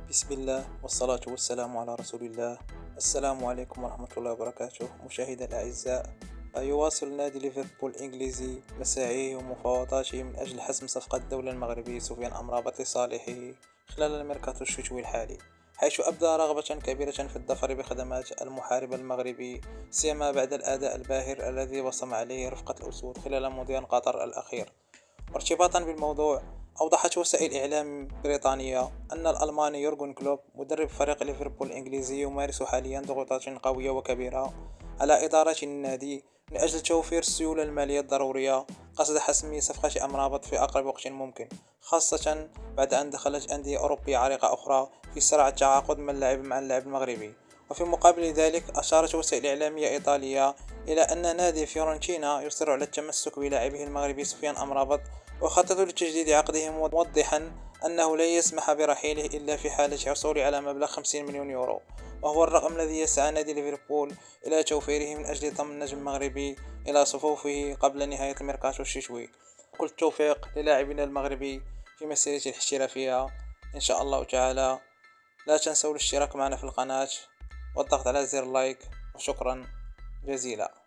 بسم الله والصلاة والسلام على رسول الله. السلام عليكم ورحمة الله وبركاته مشاهدي الأعزاء. يواصل نادي ليفربول الإنجليزي مساعيه ومفاوضاته من أجل حسم صفقة الدولة المغربي سفيان أمرابط لصالحه خلال الميركاتو الشتوي الحالي، حيث أبدى رغبة كبيرة في الظفر بخدمات المحارب المغربي، سيما بعد الأداء الباهر الذي وصم عليه رفقة الأسود خلال مونديال قطر الأخير. وارتباطا بالموضوع، أوضحت وسائل إعلام بريطانية أن الألماني يورغن كلوب مدرب فريق ليفربول الإنجليزي يمارس حاليا ضغوطات قوية وكبيرة على إدارة النادي من أجل توفير السيولة المالية الضرورية قصد حسم صفقة أمرابط في أقرب وقت ممكن، خاصة بعد أن دخلت أندية أوروبية عريقة أخرى في صراع التعاقد مع اللاعب المغربي. وفي مقابل ذلك، أشارت وسائل إعلامية إيطالية إلى أن نادي فيورنتينا يصر على التمسك بلاعبه المغربي سفيان أمرابط وخطط لتجديد عقده، موضحا أنه لا يسمح برحيله إلا في حالة حصوله على مبلغ 50 مليون يورو، وهو الرقم الذي يسعى نادي ليفربول إلى توفيره من أجل ضم النجم المغربي إلى صفوفه قبل نهاية الميركاتو الشتوي. كل التوفيق للاعبنا المغربي في مسيرته الاحترافية إن شاء الله تعالى. لا تنسوا الاشتراك معنا في القناة والضغط على زر لايك، وشكرا جزيلا.